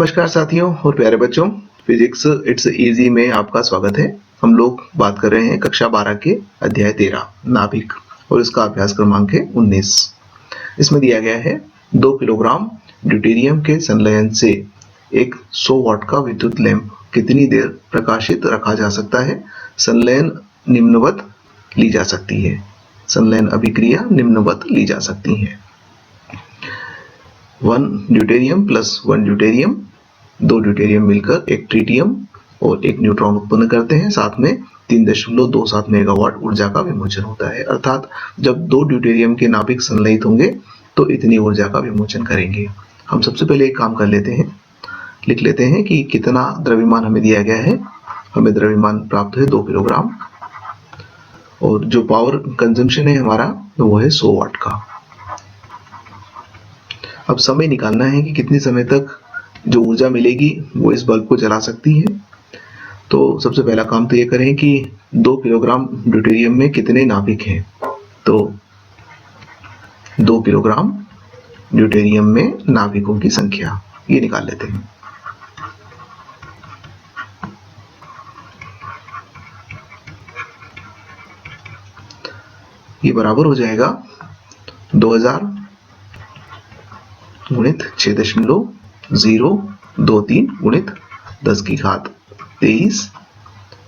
नमस्कार साथियों और प्यारे बच्चों, फिजिक्स इट्स इजी में आपका स्वागत है। हम लोग बात कर रहे हैं कक्षा 12 के अध्याय 13 नाभिक और इसका अभ्यास क्रमांक है 19। इसमें दिया गया है 2 किलोग्राम ड्यूटेरियम के संलयन से एक 100 वाट का विद्युत लैंप कितनी देर प्रकाशित रखा जा सकता है। संलयन निम्नवत ली जा सकती है। संलयन अभिक्रिया निम्नवत ली जा सकती है। 1 ड्यूटेरियम प्लस 1 ड्यूटेरियम, 2 ड्यूटेरियम मिलकर एक ट्रिटियम और एक न्यूट्रॉन उत्पन्न करते हैं। साथ में 3.27 मेगावाट ऊर्जा का विमोचन होता है। अर्थात जब 2 ड्यूटेरियम के नाभिक संलयित होंगे तो इतनी ऊर्जा का विमोचन करेंगे। हम सबसे पहले एक काम कर लेते हैं, लिख लेते हैं कि कितना द्रव्यमान हमें दिया गया है। हमें द्रव्यमान प्राप्त है 2 किलोग्राम और जो पावर कंजम्पशन है हमारा वो है 100 वाट का। अब समय निकालना है कि कितने समय तक जो ऊर्जा मिलेगी वो इस बल्ब को जला सकती है। तो सबसे पहला काम तो ये करें कि 2 किलोग्राम ड्यूटेरियम में कितने नाभिक हैं। तो 2 किलोग्राम ड्यूटेरियम में नाभिकों की संख्या ये निकाल लेते हैं। ये बराबर हो जाएगा 2000 गुणित 6.023 गुणित 10 की घात 23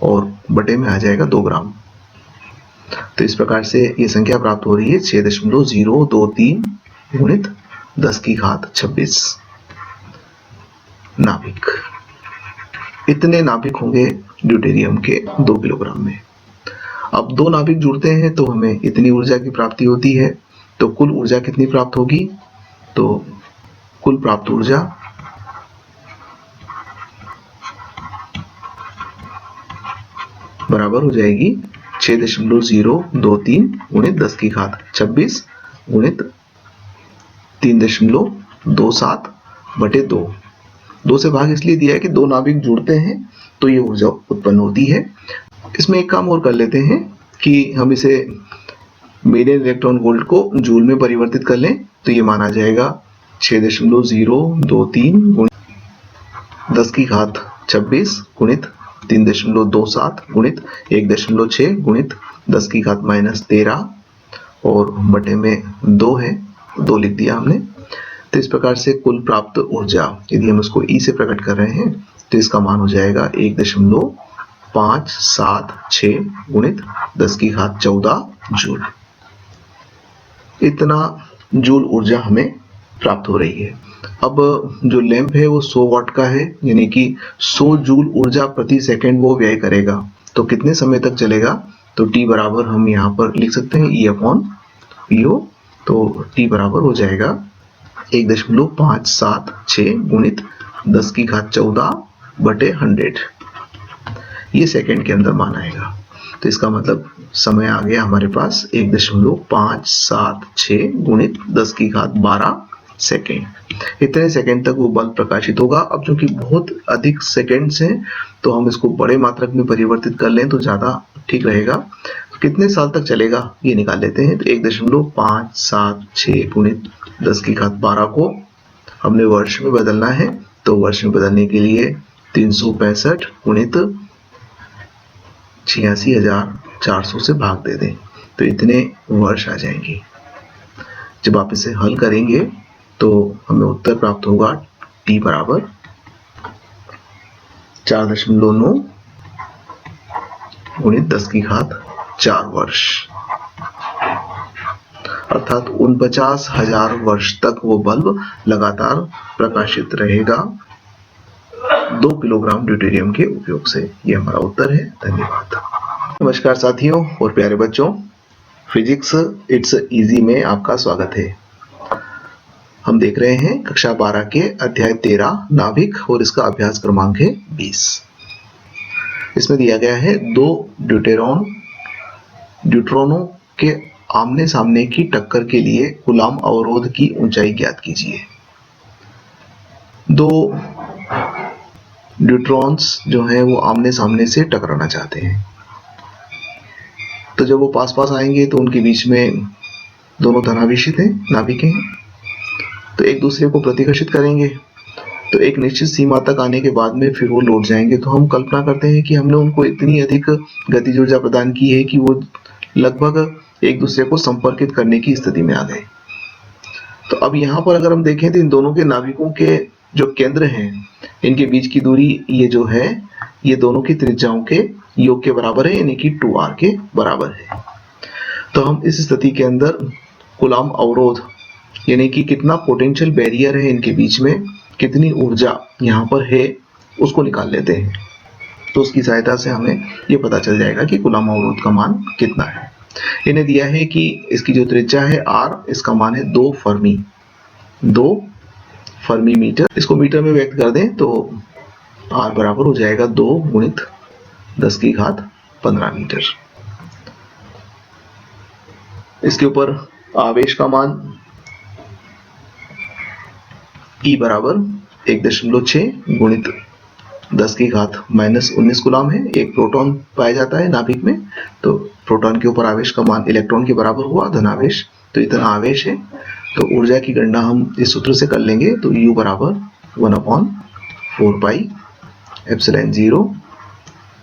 और बटे में आ जाएगा 2 ग्राम। तो इस प्रकार से ये संख्या प्राप्त हो रही है 6.023 गुणित 10 की घात 26 नाभिक। इतने नाभिक होंगे ड्यूटेरियम के 2 किलोग्राम में। अब 2 नाभिक जुड़ते हैं तो हमें इतनी ऊर्जा की प्राप्ति होती है। तो कुल ऊर्जा कितनी प्राप्त होगी? तो कुल प्राप्त ऊर्जा बराबर हो जाएगी 6.023 गुणित 10 की घात 26 गुणित 3.27 बटे 2। 2 से भाग इसलिए दिया है कि 2 नाभिक जुड़ते हैं तो ये ऊर्जा उत्पन्न होती है। इसमें एक काम और कर लेते हैं कि हम इसे मीडियन इलेक्ट्रॉन वोल्ट को जूल में परिवर्तित कर लें। तो ये माना जाएगा 6.023 गुणित 10 की घात 26 गुणित 3.27 गुणित 1.6 गुणित 10 की घात -13 और बटे में 2 है, 2 लिख दिया हमने। तो इस प्रकार से कुल प्राप्त ऊर्जा यदि हम उसको ई से प्रकट कर रहे हैं तो इसका मान हो जाएगा 1.576 गुणित 10 की घात 14 जूल। इतना जूल ऊर्जा हमें प्राप्त हो रही है। अब जो लैंप है वो 100 वाट का है, यानी कि 100 जूल ऊर्जा प्रति सेकंड वो व्यय करेगा। तो कितने समय तक चलेगा? तो T बराबर हम यहाँ पर लिख सकते हैं E/PO। तो T बराबर हो जाएगा 1.576 गुणित 10 की घात 14 बटे 100। ये सेकंड के अंदर मान आएगा। तो इसका मतलब समय आ गया हमारे पास 1.576 गुणित 10 की घात 12 सेकेंड। इतने सेकेंड तक वो बल्ब प्रकाशित होगा। अब चूंकि बहुत अधिक सेकेंड्स हैं तो हम इसको बड़े मात्रक में परिवर्तित कर लें तो ज्यादा ठीक रहेगा। तो कितने साल तक चलेगा ये निकाल लेते हैं। तो 1.576 गुणित 10 की घात 12 को हमने वर्ष में बदलना है। तो वर्ष में बदलने के लिए 365 गुणित 86,400 से भाग दे दें तो इतने वर्ष आ जाएंगे। जब आप इसे हल करेंगे तो हमें उत्तर प्राप्त होगा T बराबर 4.9 गुणित 10 की घात 4 वर्ष, अर्थात 49,000 वर्ष तक वो बल्ब लगातार प्रकाशित रहेगा 2 किलोग्राम ड्यूटेरियम के उपयोग से। ये हमारा उत्तर है। धन्यवाद। नमस्कार साथियों और प्यारे बच्चों, फिजिक्स इट्स इजी में आपका स्वागत है। हम देख रहे हैं कक्षा 12 के अध्याय 13 नाभिक और इसका अभ्यास क्रमांक है 20। इसमें दिया गया है 2 ड्यूट्रॉनों के आमने सामने की टक्कर के लिए कूलाम अवरोध की ऊंचाई ज्ञात कीजिए। 2 ड्यूट्रॉन्स जो हैं वो आमने सामने से टकराना चाहते हैं। तो जब वो पास पास आएंगे तो उनके बीच में दोनों धनावेशित हैं, नाभिक हैं, तो एक दूसरे को प्रतिकर्षित करेंगे। तो एक निश्चित सीमा तक आने के बाद में फिर वो लौट जाएंगे। तो हम कल्पना करते हैं कि हमने उनको इतनी अधिक गतिज ऊर्जा प्रदान की है कि वो लगभग एक दूसरे को संपर्कित करने की स्थिति में आ गए। तो अब यहाँ पर अगर हम देखें तो इन दोनों के नाभिकों के जो केंद्र हैं, इनके बीच की दूरी ये जो है, ये दोनों की त्रिज्याओं के योग के बराबर है, यानी कि 2r के बराबर है। तो हम इस स्थिति के अंदर कूलम्ब अवरोध यानी कि कितना पोटेंशियल बैरियर है इनके बीच में, कितनी ऊर्जा यहाँ पर है, उसको निकाल लेते हैं। तो उसकी सहायता से हमें ये पता चल जाएगा कि कूलम्ब अवरोध का मान कितना है। इन्हें दिया है कि इसकी जो त्रिज्या है r, इसका मान है 2 फर्मी मीटर। इसको मीटर में व्यक्त कर दें तो r बराबर हो जाएगा 2 गुणित 10 की घात 15 मीटर। इसके ऊपर आवेश का मान E बराबर 1.6 गुणित 10 की घात -19 कूलम्ब है। एक प्रोटॉन पाया जाता है नाभिक में, तो प्रोटॉन के ऊपर आवेश का मान इलेक्ट्रॉन के बराबर हुआ, धनावेश, तो इतना आवेश है। तो ऊर्जा की गणना हम इस सूत्र से कर लेंगे। तो U बराबर 1/4 पाई एप्सिलॉन 0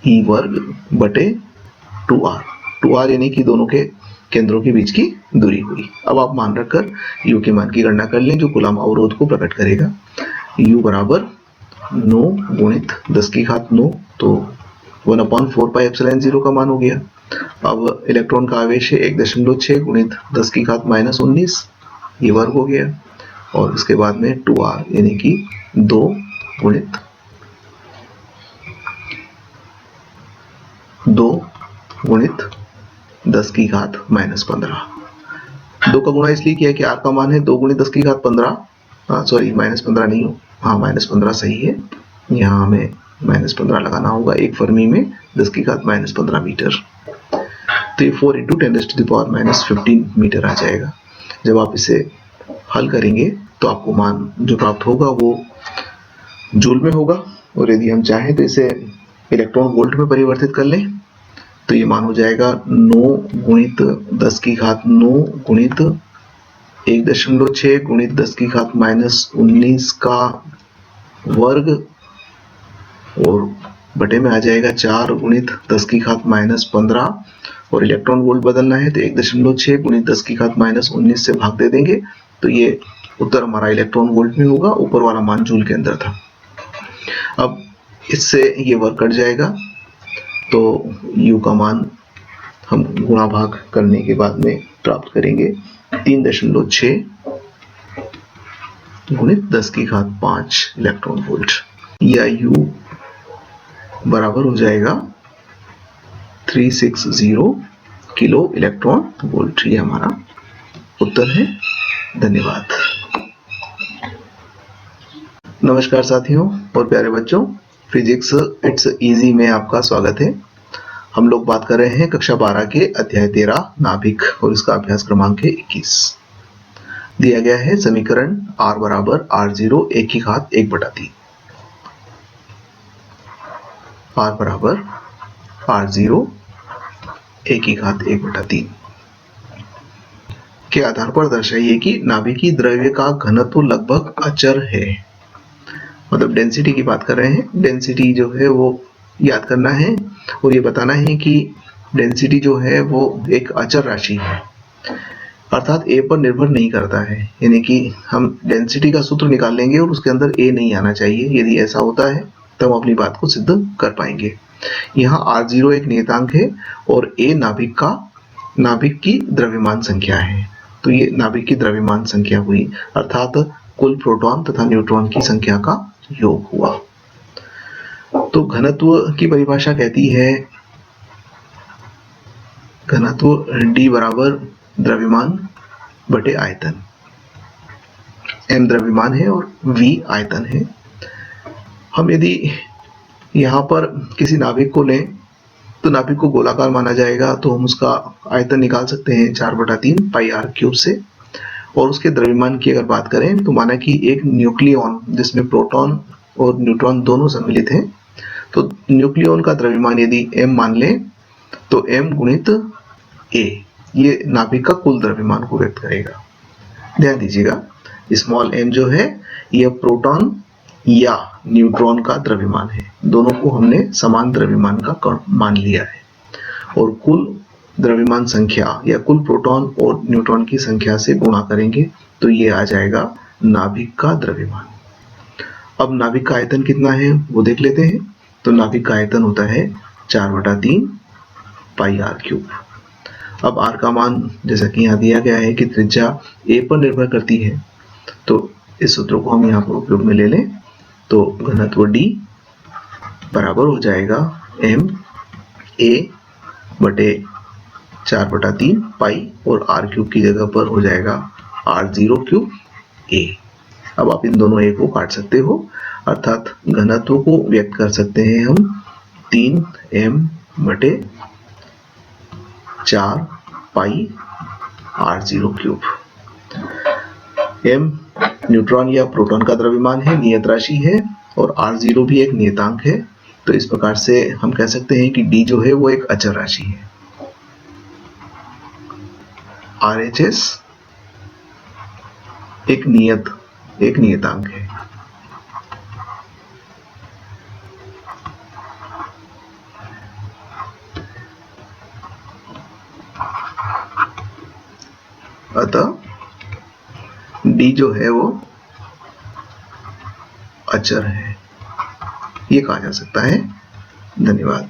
E वर्ग बटे 2r यानी कि दोनों के केंद्रों के बीच की दूरी हुई। अब आप मान रखकर U के मान की गणना कर लें जो कूलम्ब अवरोध को प्रकट करेगा। U बराबर 9 गुणित 10 की घात 9, तो 1/4 पाई एप्सिलॉन 0 का मान हो गया। अब इलेक्ट्रॉन का आवेश है 1.6 गुणित 10 की घात -19, ये वर्ग हो गया। और इसके बाद में 2r यानी कि 2 गुणित 10 की घात -15। 2 का गुणा इसलिए किया कि r का मान है 2 गुणित 10 की घात 15, सॉरी -15 नहीं, हाँ -15 सही है। यहाँ हमें -15 लगाना होगा, एक फर्मी में 10 की घात -15 मीटर। तो ये 4 × 10⁻⁻15 मीटर आ जाएगा। जब आप इसे हल करेंगे तो आपको मान जो प्राप्त होगा वो जूल में होगा, और यदि हम चाहें तो इसे इलेक्ट्रॉन वोल्ट में परिवर्तित कर लें तो ये मान हो जाएगा 9 गुणित 10 की घात 9 गुणित 1.6 गुणित 10 की घात -19 का वर्ग, और बटे में आ जाएगा 4 गुणित 10 की घात -15, और इलेक्ट्रॉन वोल्ट बदलना है तो 1.6 गुणित 10 की घात -19 से भाग दे देंगे। तो ये उत्तर हमारा इलेक्ट्रॉन वोल्ट में होगा, ऊपर वाला मान जूल के अंदर था। अब इससे ये वर्ग कट जाएगा, तो U का मान हम गुणा भाग करने के बाद में प्राप्त करेंगे 3.6 गुणित 10 की घात 5 इलेक्ट्रॉन वोल्ट, या U बराबर हो जाएगा 360 किलो इलेक्ट्रॉन वोल्ट। ये हमारा उत्तर है। धन्यवाद। नमस्कार साथियों और प्यारे बच्चों, फिजिक्स इट्स इजी में आपका स्वागत है। हम लोग बात कर रहे हैं कक्षा 12 के अध्याय 13 नाभिक, और इसका अभ्यास क्रमांक है 21। दिया गया है समीकरण r बराबर r0 1 की घात 1/3, r बराबर r0 1 की घात 1/3 के आधार पर दर्शाइए कि नाभिकीय द्रव्य का घनत्व लगभग अचर है। मतलब डेंसिटी की बात कर रहे हैं। डेंसिटी जो है वो याद करना है, और ये बताना है कि डेंसिटी जो है वो एक अचर राशि है, अर्थात a पर निर्भर नहीं करता है। यानी कि हम डेंसिटी का सूत्र निकाल लेंगे और उसके अंदर a नहीं आना चाहिए। यदि ऐसा होता है तब हम अपनी बात को सिद्ध कर पाएंगे। यहाँ r0 एक नियतांक है और a नाभिक की द्रव्यमान संख्या है। तो ये नाभिक की द्रव्यमान संख्या हुई, अर्थात कुल प्रोटॉन तथा न्यूट्रॉन की संख्या का योग हुआ। तो घनत्व की परिभाषा कहती है, घनत्व D बराबर द्रव्यमान बटे आयतन। m द्रव्यमान है और v आयतन है। हम यदि यहाँ पर किसी नाभिक को लें तो नाभिक को गोलाकार माना जाएगा, तो हम उसका आयतन निकाल सकते हैं 4/3 पाई r क्यूब से। और उसके द्रव्यमान की अगर बात करें तो माना कि एक न्यूक्लियॉन जिसमें प्रोटॉन और न्यूट्रॉन दोनों सम्मिलित हैं, तो न्यूक्लियॉन का द्रव्यमान यदि m मान लें तो m गुणित a, ये नाभिक का कुल द्रव्यमान को व्यक्त करेगा। ध्यान दीजिएगा, स्मॉल m जो है यह प्रोटॉन या न्यूट्रॉन का द्रव्यमान है। दोनों को हमने समान द्रव्यमान का कण मान लिया है और कुल द्रव्यमान संख्या या कुल प्रोटॉन और न्यूट्रॉन की संख्या से गुणा करेंगे तो ये आ जाएगा नाभिक का द्रव्यमान। अब नाभिक का आयतन कितना है वो देख लेते हैं। तो नाभिक का आयतन होता है 4/3 पाई आर क्यूब। अब आर का मान जैसा कि यहाँ दिया गया है कि त्रिज्या a पर निर्भर करती है, तो इस सूत्र को हम यहाँ पर उपयोग में ले लें तो घनत्व D बराबर हो जाएगा m a बटे 4/3 पाई और r क्यूब की जगह पर हो जाएगा r0 क्यूब a। अब आप इन दोनों a को काट सकते हो, अर्थात घनत्व को व्यक्त कर सकते हैं हम 3m बटे 4 पाई r0 क्यूब। m न्यूट्रॉन या प्रोटॉन का द्रव्यमान है, नियत राशि है, और r0 भी एक नियतांक है। तो इस प्रकार से हम कह सकते हैं कि d जो है वो एक अचर राशि है। RHS एक नियतांक है। अतः D जो है वो अचर है, ये कहा जा सकता है। धन्यवाद।